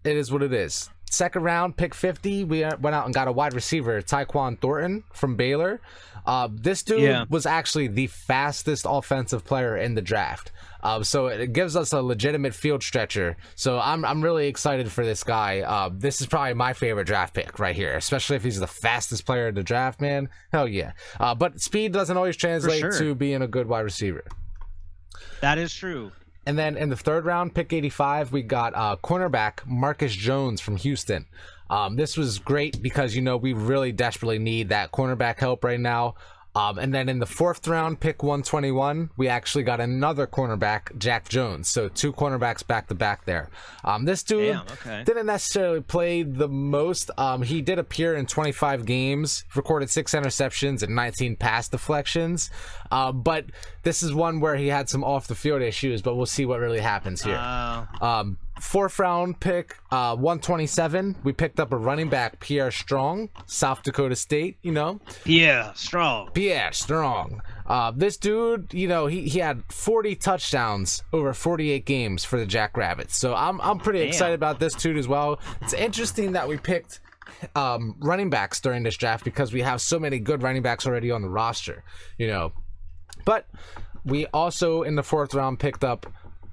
it is what it is. Second round, pick 50, we went out and got a wide receiver, Tyquan Thornton from Baylor. This dude was actually the fastest offensive player in the draft. So it gives us a legitimate field stretcher. So I'm really excited for this guy. This is probably my favorite draft pick right here, especially if he's the fastest player in the draft, man. Hell yeah. But speed doesn't always translate to being a good wide receiver. That is true. And then in the third round, pick 85, we got cornerback Marcus Jones from Houston. This was great because, you know, we really desperately need that cornerback help right now. And then in the fourth round, pick 121, we actually got another cornerback, Jack Jones. So 2 cornerbacks back to back there. This dude didn't necessarily play the most. He did appear in 25 games, recorded 6 interceptions and 19 pass deflections. But this is one where he had some off the field issues, but we'll see what really happens here. Fourth round pick, 127. We picked up a running back, Pierre Strong, South Dakota State, you know. Pierre Strong. This dude, you know, he had 40 touchdowns over 48 games for the Jackrabbits. So I'm pretty excited about this dude as well. It's interesting that we picked running backs during this draft because we have so many good running backs already on the roster, you know. But we also, in the fourth round, picked up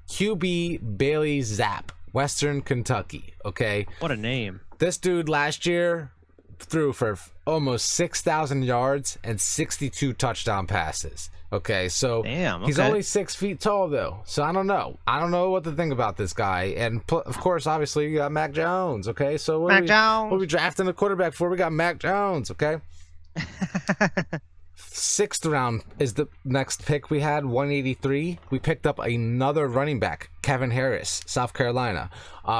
QB Bailey Zapp, Western Kentucky. Okay, what a name. This dude last year threw for almost 6,000 yards and 62 touchdown passes. Okay, so he's only 6 feet tall though, so I don't know what to think about this guy. And of course, obviously, you got Mac Jones. Okay, so what are we drafting a quarterback for? We got Mac Jones. Okay. Sixth round is the next pick. We had 183. We picked up another running back, Kevin Harris, South Carolina.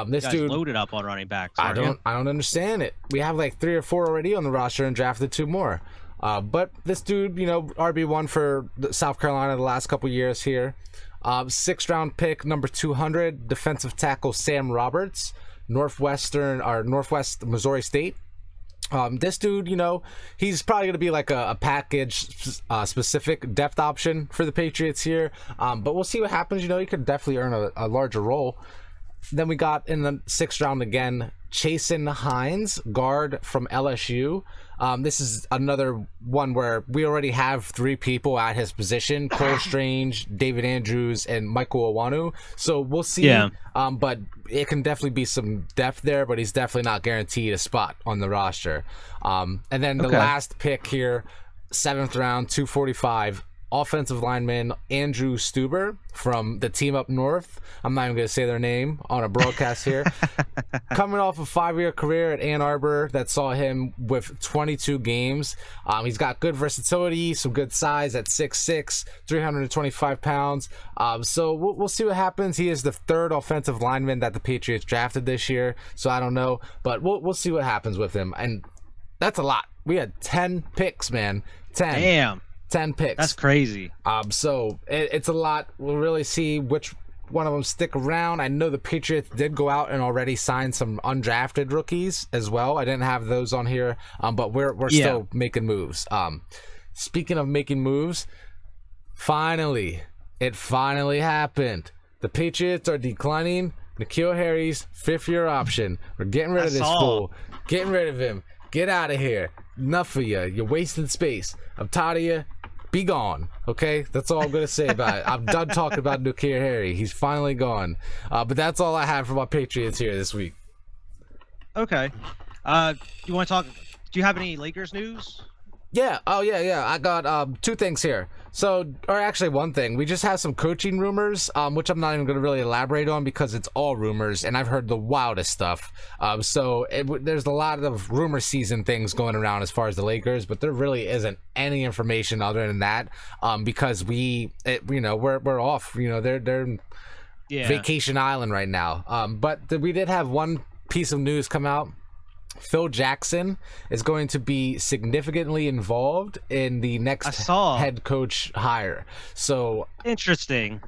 This dude loaded up on running backs. I don't understand it. We have like 3 or 4 already on the roster and drafted 2 more. But this dude, you know, RB1 for South Carolina the last couple years here. 6th round pick, number 200, defensive tackle Sam Roberts, Northwest Missouri State. This dude, you know, he's probably going to be like a package specific depth option for the Patriots here. But we'll see what happens. You know, he could definitely earn a larger role. Then we got in the 6th round again, Chasen Hines, guard from LSU. This is another one where we already have 3 people at his position: Cole Strange, David Andrews, and Michael Owanu. So we'll see. But it can definitely be some depth there, but he's definitely not guaranteed a spot on the roster. And then the last pick here, 7th round, 245. Offensive lineman Andrew Stuber from the team up north. I'm not even going to say their name on a broadcast here. Coming off a 5-year career at Ann Arbor that saw him with 22 games. He's got good versatility, some good size at 6'6", 325 pounds. So we'll see what happens. He is the 3rd offensive lineman that the Patriots drafted this year. So I don't know, but we'll see what happens with him. And that's a lot. We had 10 picks, man. 10. Damn. 10 picks. That's crazy. So it's a lot. We'll really see which one of them stick around. I know the Patriots did go out and already sign some undrafted rookies as well. I didn't have those on here, but we're still making moves. Speaking of making moves, it finally happened. The Patriots are declining N'Keal Harry's 5th-year option. We're getting rid of this fool. Getting rid of him. Get out of here. Enough of you. You're wasting space. I'm tired of you. Be gone. Okay? That's all I'm going to say about it. I'm done talking about N'Keal Harry. He's finally gone. But that's all I have for my Patriots here this week. Okay. You want to talk? Do you have any Lakers news? Yeah. Oh, yeah. I got 2 things here. So, or actually 1 thing. We just have some coaching rumors, which I'm not even going to really elaborate on because it's all rumors, and I've heard the wildest stuff. So there's a lot of rumor season things going around as far as the Lakers, but there really isn't any information other than that, because we're off. You know, they're vacation island right now. But we did have 1 piece of news come out. Phil Jackson is going to be significantly involved in the next head coach hire. So interesting.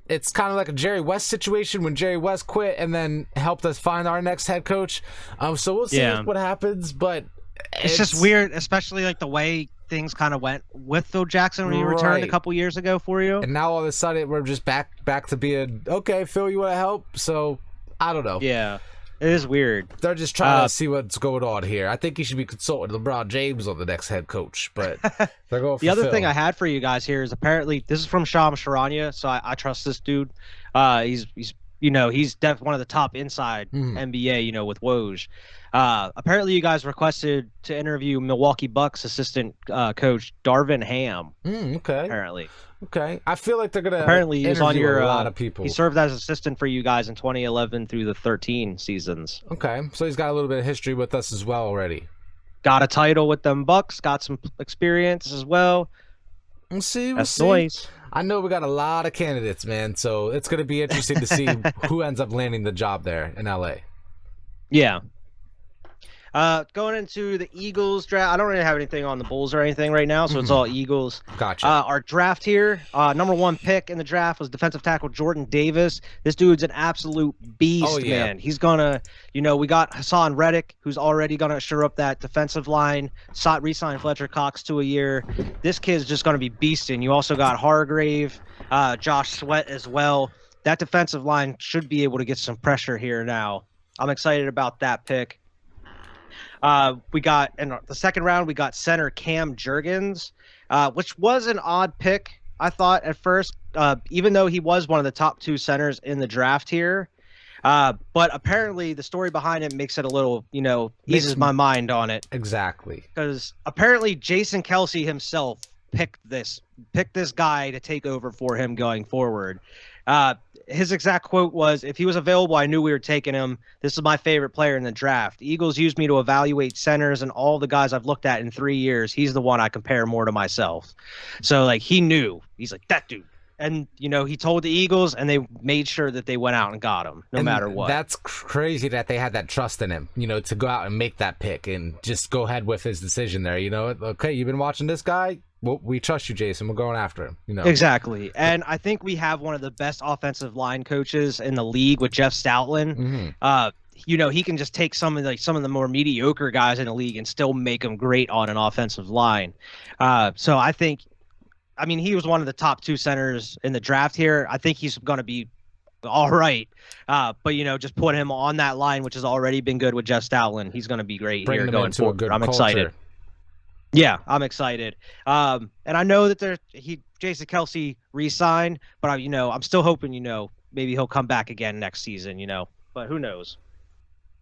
it's kind of like a Jerry West situation when Jerry West quit and then helped us find our next head coach. So we'll see what happens, but it's just weird, especially like the way things kind of went with Phil Jackson when he returned a couple years ago for you. And now all of a sudden we're just back to being, okay, Phil, you want to help? So I don't know. Yeah. It is weird. They're just trying to see what's going on here. I think he should be consulting LeBron James on the next head coach, but they're going for The other Phil. thing I had for you guys here is apparently this is from Shams Charania, so I trust this dude. He's definitely one of the top inside NBA, with Woj. Apparently you guys requested to interview Milwaukee Bucks assistant coach Darvin Ham. Okay. Apparently. Okay, I feel like they're gonna apparently he was on your a lot of people. He served as assistant for you guys in 2011 through the 13 seasons. Okay, so he's got a little bit of history with us as well already. Got a title with them Bucks. Got some experience as well. We'll see. That's nice. I know we got a lot of candidates, man. So it's gonna be interesting to see who ends up landing the job there in LA. Yeah. Going into the Eagles draft, I don't really have anything on the Bulls or anything right now, so it's all Eagles. Gotcha. Our draft here, number 1 pick in the draft was defensive tackle Jordan Davis. This dude's an absolute beast, man. He's gonna, we got Hassan Reddick, who's already gonna shore up that defensive line. Re-signed Fletcher Cox to a year. This kid's just gonna be beasting. You also got Hargrave, Josh Sweat as well. That defensive line should be able to get some pressure here now. I'm excited about that pick. We got in the second round, we got center Cam Jurgens, which was an odd pick, I thought at first, even though he was one of the top 2 centers in the draft here. But apparently the story behind it makes it a little, eases my mind on it. Exactly. Because apparently Jason Kelce himself picked this guy to take over for him going forward. His exact quote was, "If he was available, I knew we were taking him. This is my favorite player in the draft. The Eagles used me to evaluate centers, and all the guys I've looked at in 3 years, he's the one I compare more to myself." So, he knew. He's like, that dude. And, he told the Eagles, and they made sure that they went out and got him, no matter what. That's crazy that they had that trust in him, to go out and make that pick and just go ahead with his decision there. Okay, you've been watching this guy? Well, we trust you, Jason. We're going after him. Exactly. And I think we have one of the best offensive line coaches in the league with Jeff Stoutland. He can just take some of the more mediocre guys in the league and still make them great on an offensive line. So I think, he was one of the top 2 centers in the draft here. I think he's going to be all right. But just put him on that line, which has already been good with Jeff Stoutland. He's going to be great here going forward. I'm excited. Yeah, I'm excited. And I know that Jason Kelce re-signed, but I'm still hoping, maybe he'll come back again next season, but who knows?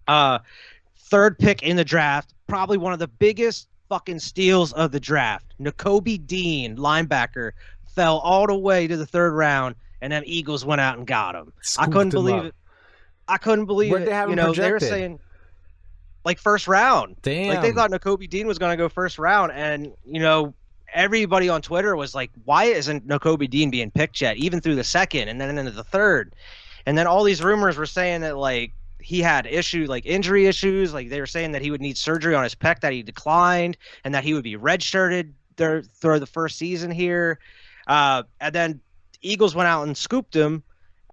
Third pick in the draft, probably one of the biggest fucking steals of the draft. Nakobe Dean, linebacker, fell all the way to the 3rd round, and then Eagles went out and got him. I couldn't believe it. Where'd they have him projected? They were saying first round. Damn. They thought Nakobe Dean was going to go first round, and everybody on Twitter was like, why isn't Nakobe Dean being picked yet, even through the 2nd and then into the 3rd? And then all these rumors were saying that he had injury issues, they were saying that he would need surgery on his pec that he declined, and that he would be redshirted through the first season here. And then Eagles went out and scooped him,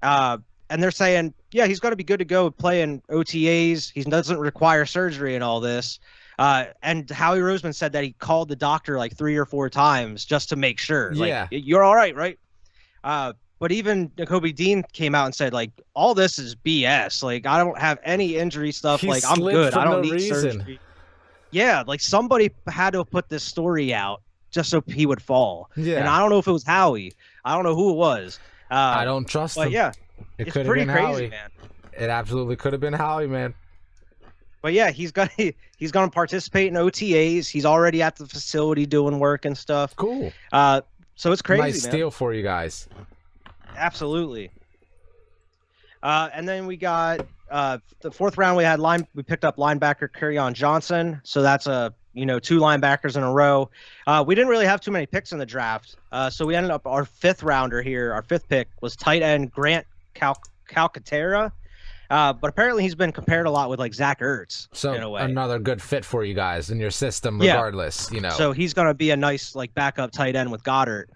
and they're saying, yeah, he's going to be good to go playing OTAs. He doesn't require surgery and all this. And Howie Roseman said that he called the doctor 3 or 4 times just to make sure. Yeah. You're all right, right? But even Nakobe Dean came out and said, all this is BS. I don't have any injury stuff. I'm good. I don't need surgery. Yeah, somebody had to put this story out just so he would fall. Yeah. And I don't know if it was Howie. I don't know who it was. I don't trust him. But yeah. It it's could have pretty been crazy, Howie. Man. It absolutely could have been Howie, man. But yeah, he's gonna participate in OTAs. He's already at the facility doing work and stuff. Cool. So it's crazy. Nice steal for you guys. Absolutely. And then we got the 4th round. We picked up linebacker Kerryon Johnson. So that's 2 linebackers in a row. We didn't really have too many picks in the draft. So we ended up our 5th rounder here. Our 5th pick was tight end Grant Calcaterra. But apparently he's been compared a lot with Zach Ertz. So in a way. Another good fit for you guys in your system, regardless. So he's going to be a nice backup tight end with Goddard.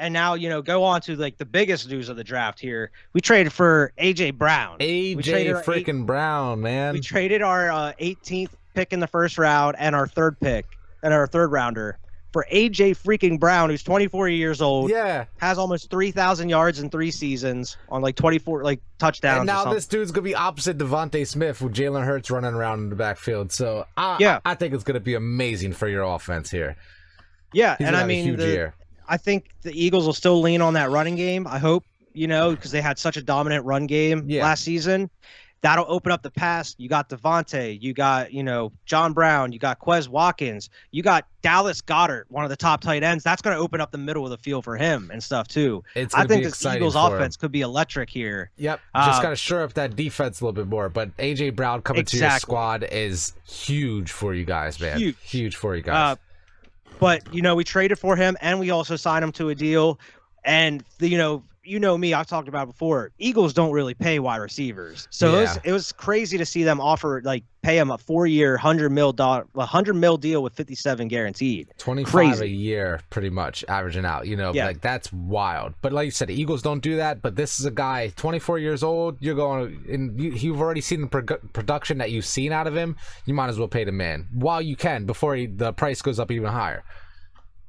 And now, go on to like the biggest news of the draft here. We traded for AJ Brown. Freaking Brown, man. We traded our 18th pick in the first round and our third pick and our third rounder for AJ freaking Brown, who's 24 years old. Yeah. Has almost 3,000 yards in 3 seasons on like 24 touchdowns. And now this dude's gonna be opposite Devontae Smith with Jalen Hurts running around in the backfield. So I think it's gonna be amazing for your offense here. Yeah, He's and I mean, I think the Eagles will still lean on that running game. I hope, because they had such a dominant run game last season. That'll open up the pass. You got Devontae, you got, John Brown, you got Quez Watkins, you got Dallas Goedert, one of the top tight ends. That's going to open up the middle of the field for him and stuff too. I think this Eagles offense could be electric here. Yep. Just got to shore up that defense a little bit more. But AJ Brown coming to your squad is huge for you guys, man. Huge for you guys. But, we traded for him, and we also signed him to a deal. And, me, I've talked about it before. Eagles don't really pay wide receivers. So it was crazy to see them pay him a 4-year, $100 mil deal with 57 guaranteed. 25 a year, pretty much, averaging out. That's wild. But like you said, the Eagles don't do that. But this is a guy, 24 years old. You've already seen the production that you've seen out of him. You might as well pay the man while you can before the price goes up even higher.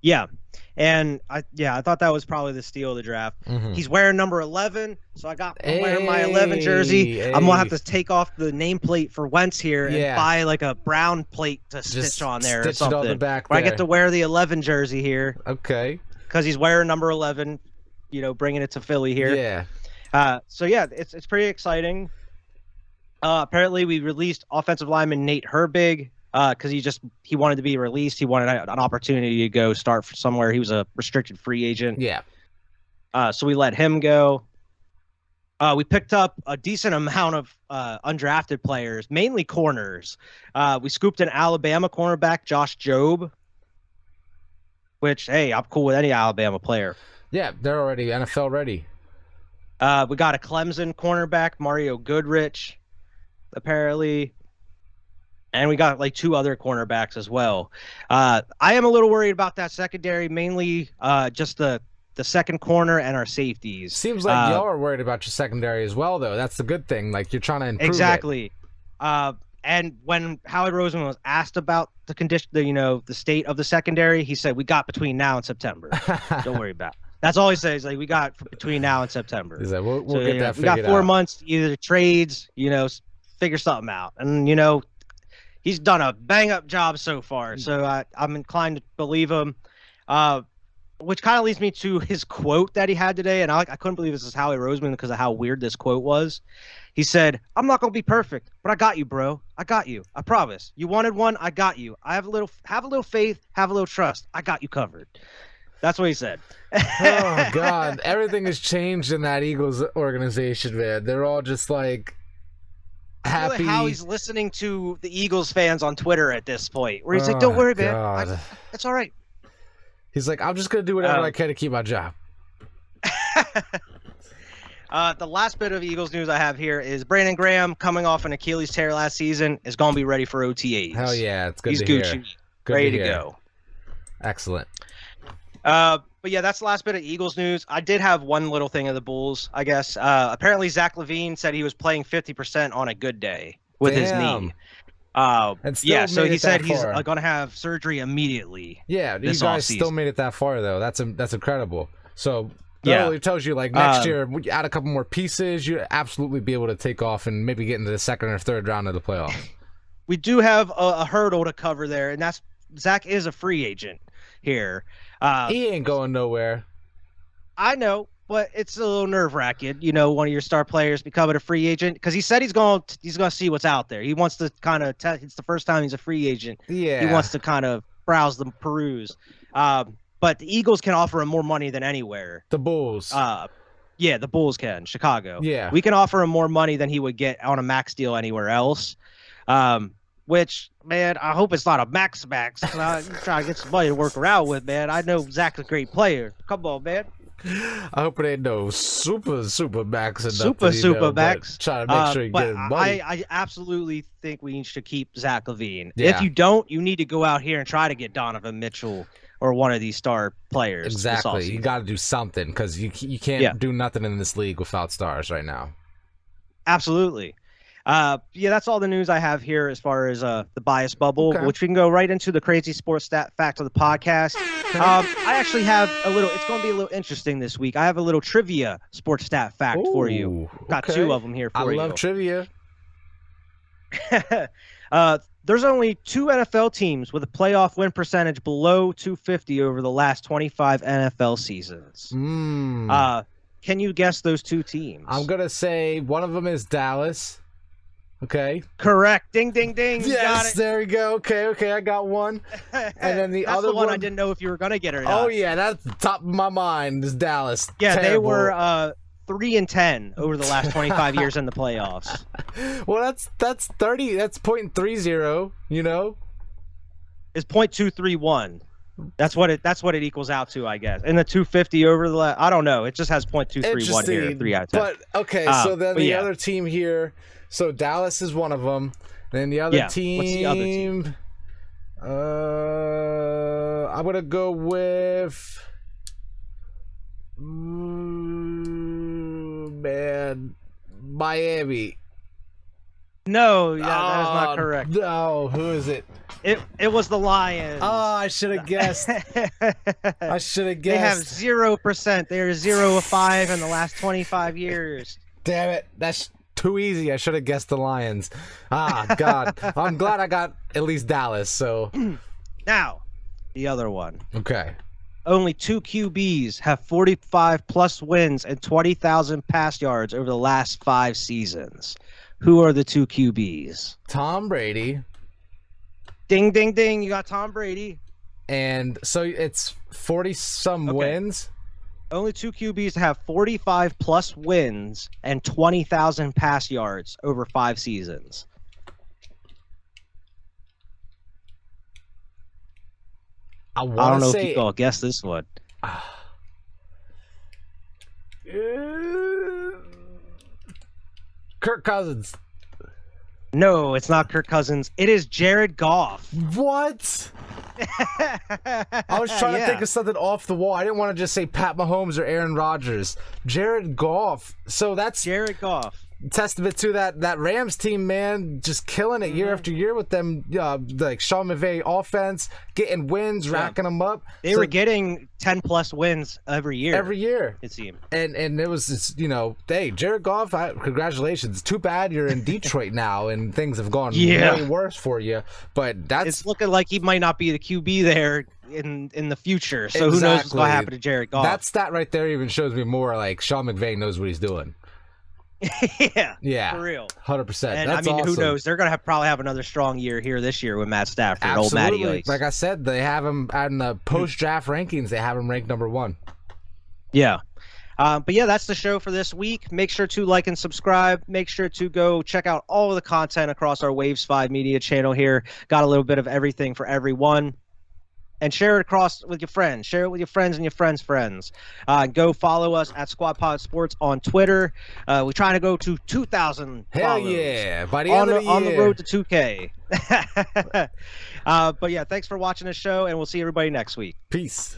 Yeah. And I thought that was probably the steal of the draft. Mm-hmm. He's wearing number 11, so I'm wearing my 11 jersey. I'm gonna have to take off the nameplate for Wentz here and buy like a brown plate to stitch on there or something. It on the back I get to wear the 11 jersey here. Okay. Because he's wearing number 11, bringing it to Philly here. Yeah. It's pretty exciting. Apparently, we released offensive lineman Nate Herbig. Because he wanted to be released. He wanted an opportunity to go start somewhere. He was a restricted free agent. Yeah. So we let him go. We picked up a decent amount of undrafted players, mainly corners. We scooped an Alabama cornerback, Josh Jobe, which, hey, I'm cool with any Alabama player. Yeah, they're already NFL ready. We got a Clemson cornerback, Mario Goodrich, apparently. And we got like 2 other cornerbacks as well. I am a little worried about that secondary, mainly just the second corner and our safeties. Seems like y'all are worried about your secondary as well, though. That's the good thing. Like, you're trying to improve exactly. And when Howard Roseman was asked about the condition, the state of the secondary, he said, "We got between now and September. Don't worry about it." That's all he says. Like, we got between now and September. He's like, we'll get that figured out. We got 4 months, either trades, figure something out, and he's done a bang-up job so far, so I'm inclined to believe him. Which kind of leads me to his quote that he had today, and I couldn't believe this is Howie Roseman because of how weird this quote was. He said, "I'm not going to be perfect, but I got you, bro. I got you. I promise. You wanted one, I got you. Have a little faith, have a little trust. I got you covered." That's what he said. Oh, God. Everything has changed in that Eagles organization, man. They're all just like... happy. How he's listening to the Eagles fans on Twitter at this point, where he's like, "Don't worry, man. It's all right." He's like, "I'm just gonna do whatever I can to keep my job." The last bit of Eagles news I have here is Brandon Graham, coming off an Achilles tear last season, is gonna be ready for OTAs. Hell yeah, it's good. He's to Gucci, hear. Good ready to to hear. go. Excellent. But yeah, that's the last bit of Eagles news. I did have one little thing of the Bulls, I guess. Apparently, Zach LaVine said he was playing 50% on a good day with his knee. So he said he's going to have surgery immediately. Yeah, you guys still made it that far, though. That's incredible. So that really tells you, like, next year, we add a couple more pieces, you'd absolutely be able to take off and maybe get into the second or third round of the playoffs. We do have a hurdle to cover there, and that's Zach is a free agent here. He ain't going nowhere. I know, but it's a little nerve-wracking, one of your star players becoming a free agent, because he said he's going to see what's out there. He wants to kind of it's the first time he's a free agent. Yeah. He wants to kind of peruse. But the Eagles can offer him more money than anywhere. The Bulls. The Bulls can. Chicago. Yeah. We can offer him more money than he would get on a max deal anywhere else. Which, man, I hope it's not a max. I'm trying to get somebody to work around with, man. I know Zach's a great player. Come on, man. I hope it ain't no super max. Super max. Trying to make sure you get his money. I absolutely think we need to keep Zach LaVine. Yeah. If you don't, you need to go out here and try to get Donovan Mitchell or one of these star players. Exactly. You got to do something because you can't do nothing in this league without stars right now. Absolutely. That's all the news I have here as far as the bias bubble, which we can go right into the crazy sports stat fact of the podcast. I actually have it's going to be a little interesting this week. I have a little trivia sports stat fact for you. Got two of them here for you. I love trivia. There's only 2 NFL teams with a playoff win percentage below 250 over the last 25 NFL seasons. Can you guess those 2 teams? I'm going to say one of them is Dallas. Okay. Correct. Ding, ding, ding. Yes, got it. There we go. Okay, I got one. And then the other one I didn't know if you were going to get or not. Oh, yeah, that's the top of my mind is Dallas. Yeah, Terrible. They were 3-10 over the last 25 years in the playoffs. Well, that's 30. That's .30, you know? It's .231. That's what it equals out to, I guess. And the 250 over the I don't know. It just has .231 here, 3 out of 10. But okay, so then the other team here. So Dallas is one of them. Then the other team. What's the other team? I'm gonna go with. Miami. No, that is not correct. No, who is it? It was the Lions. Oh, I should have guessed. They have 0%. They are 0 of 5 in the last 25 years. Damn it. That's too easy. I should have guessed the Lions. God. I'm glad I got at least Dallas, so. Now, the other one. Okay. Only 2 QBs have 45-plus wins and 20,000 pass yards over the last 5 seasons. Who are the 2 QBs? Tom Brady. Ding, ding, ding. You got Tom Brady. And so it's 40-some wins? Only 2 QBs have 45-plus wins and 20,000 pass yards over 5 seasons. I don't know if you all guess this one. Kirk Cousins. No, it's not Kirk Cousins. It is Jared Goff. What? I was trying to think of something off the wall. I didn't want to just say Pat Mahomes or Aaron Rodgers. Jared Goff. So that's Jared Goff. Testament to that Rams team, man, just killing it year after year with them, like Sean McVay offense, getting wins, racking them up. They were getting 10-plus wins every year. It seemed. And it was just, hey, Jared Goff, congratulations. Too bad you're in Detroit now and things have gone way worse for you. But it's looking like he might not be the QB there in the future. So who knows what's going to happen to Jared Goff? That stat right there even shows me more like Sean McVay knows what he's doing. Yeah, for real, 100%. And that's awesome. Who knows? They're gonna probably have another strong year here this year with Matt Stafford. Absolutely. Old Matty. Like I said, they have him in the post-draft rankings. They have him ranked number 1. Yeah, but that's the show for this week. Make sure to like and subscribe. Make sure to go check out all of the content across our Waves 5 Media channel here. Got a little bit of everything for everyone. And share it across with your friends. Share it with your friends and your friends' friends. Go follow us at Squad Pod Sports on Twitter. We're trying to go to 2,000 follows. Hell yeah. By the end of the year. On the road to 2K. But thanks for watching the show, and we'll see everybody next week. Peace.